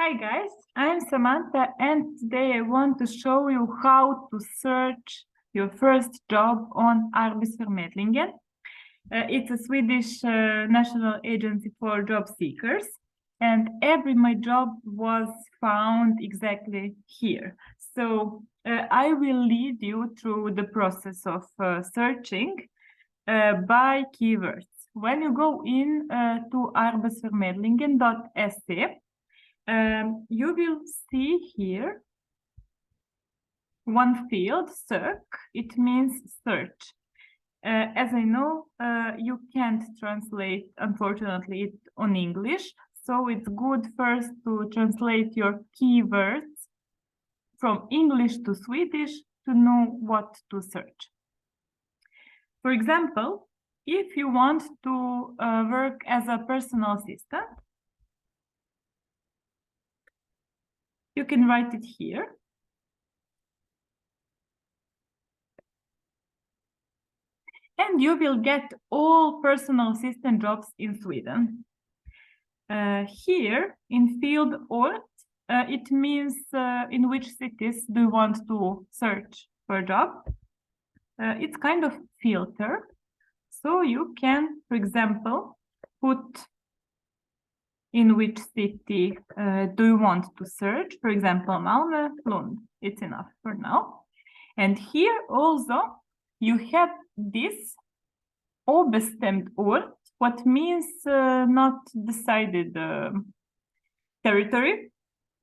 Hi guys, I'm Samantha and today I want to show you how to search your first job on Arbetsförmedlingen. It's a Swedish national agency for job seekers, and every my job was found exactly here. So I will lead you through the process of searching by keywords. When you go in to arbetsförmedlingen.se, you will see here one field, search. It means search. As I know, you can't translate, unfortunately, it on English. So it's good first to translate your keywords from English to Swedish to know what to search. For example, if you want to work as a personal assistant, you can write it here. And you will get all personal assistant jobs in Sweden. Here in field ort, it means in which cities do you want to search for a job. It's kind of filter. So you can, for example, put in which city do you want to search. For example, Malmö, Lund. It's enough for now. And here also you have this obestämd ort, what means not decided territory.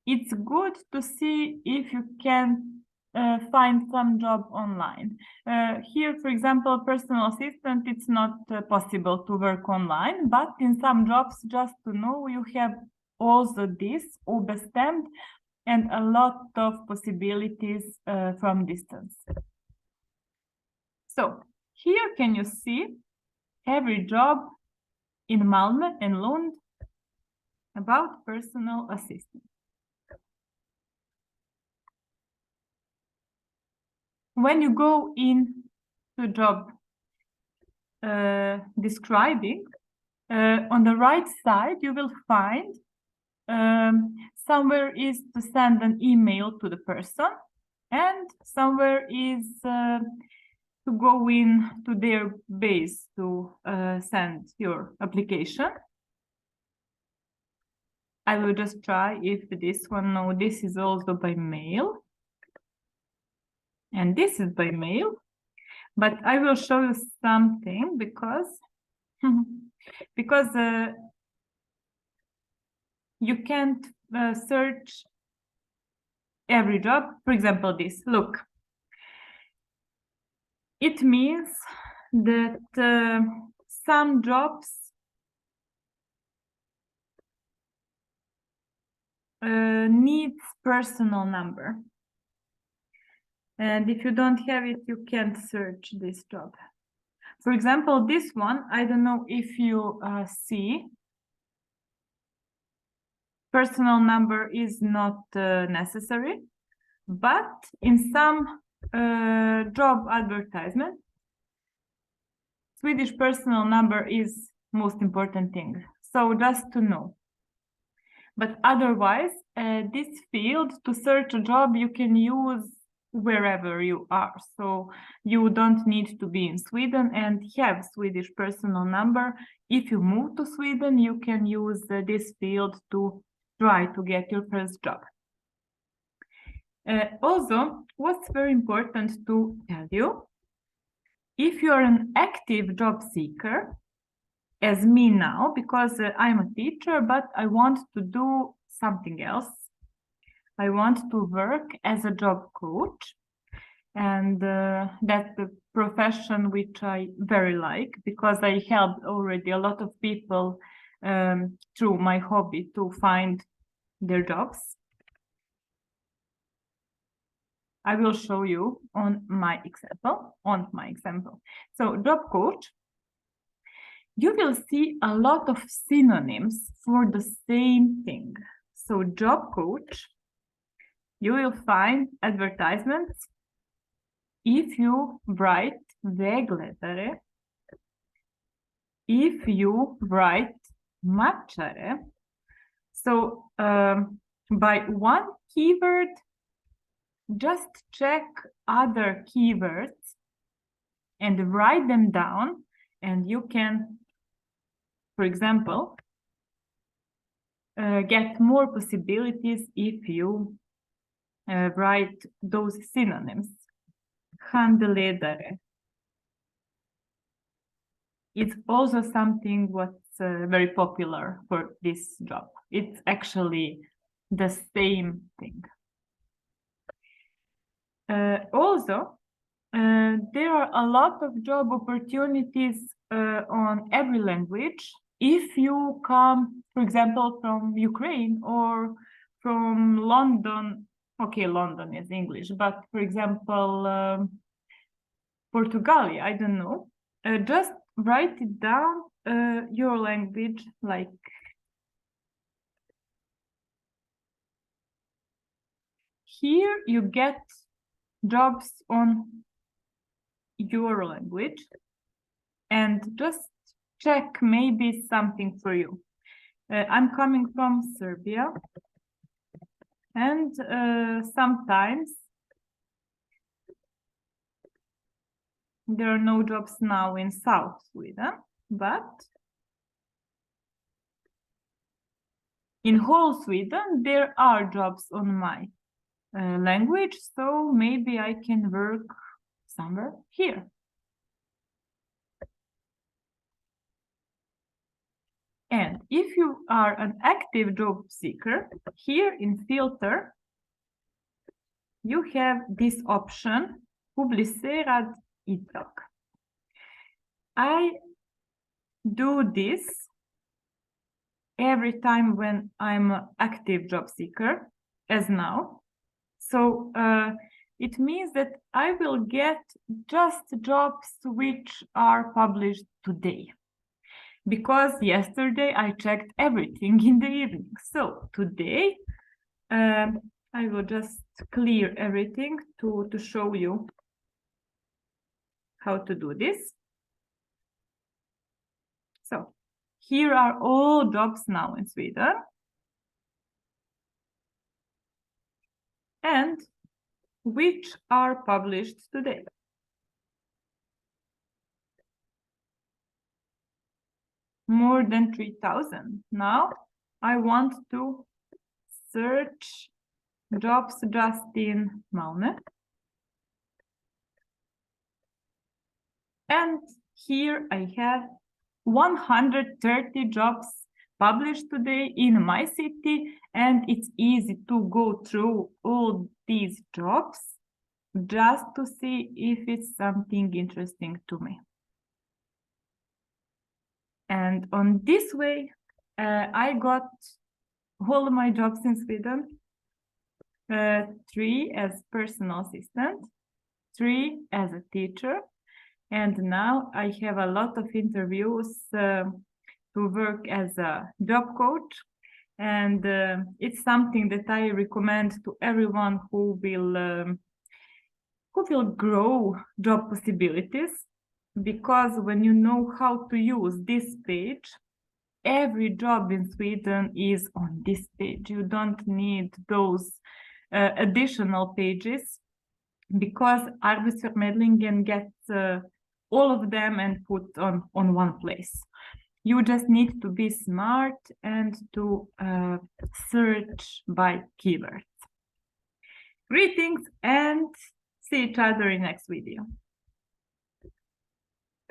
It's good to see if you can find some job online. Here, for example, personal assistant, it's not possible to work online, but in some jobs, just to know, you have also this obestämd and a lot of possibilities from distance. So here can you see every job in Malmö and Lund about personal assistant. When you go in to job describing, on the right side you will find somewhere is to send an email to the person, and somewhere is to go in to their base to send your application. I will just try if this one, no, this is also by mail. And this is by mail. But I will show you something because, you can't search every job. For example, this, look. It means that some jobs needs personal number. And if you don't have it, you can't search this job. For example, this one, I don't know if you see, personal number is not necessary, but in some job advertisement, Swedish personal number is most important thing. So just to know. But otherwise, this field to search a job you can use wherever you are. So you don't need to be in Sweden and have Swedish personal number. If you move to Sweden, you can use this field to try to get your first job. Also, what's very important to tell you, if you're an active job seeker, as me now, because I'm a teacher, but I want to do something else. I want to work as a job coach, and that's the profession which I very like, because I helped already a lot of people through my hobby to find their jobs. I will show you on my example. So job coach, you will see a lot of synonyms for the same thing. So job coach, you will find advertisements. If you write vägledare, if you write matchare, so by one keyword, just check other keywords and write them down, and you can, for example, get more possibilities if you write those synonyms. Handledare. It's also something what's very popular for this job. It's actually the same thing. Also, there are a lot of job opportunities on every language. If you come, for example, from Ukraine or from London, okay, London is English, but for example, Portugal, I don't know, just write it down, your language, like here you get jobs on your language, and just check maybe something for you. I'm coming from Serbia, and sometimes there are no jobs now in South Sweden, but in whole Sweden there are jobs on my language, so maybe I can work somewhere here. And if you are an active job seeker, here in filter, you have this option, publicerad idag. I do this every time when I'm an active job seeker, as now. So it means that I will get just jobs which are published today. Because yesterday I checked everything in the evening. So today I will just clear everything to show you how to do this. So here are all jobs now in Sweden. And which are published today. More than 3,000. Now I want to search jobs just in Malmö. And here I have 130 jobs published today in my city, and it's easy to go through all these jobs just to see if it's something interesting to me. And on this way, I got all my jobs in Sweden, 3 as personal assistant, 3 as a teacher, and now I have a lot of interviews to work as a job coach, and it's something that I recommend to everyone who will grow job possibilities, because when you know how to use this page, every job in Sweden is on this page. You don't need those additional pages, because Arbetsförmedlingen gets all of them and put on one place. You just need to be smart and to search by keywords. Greetings and see each other in next video.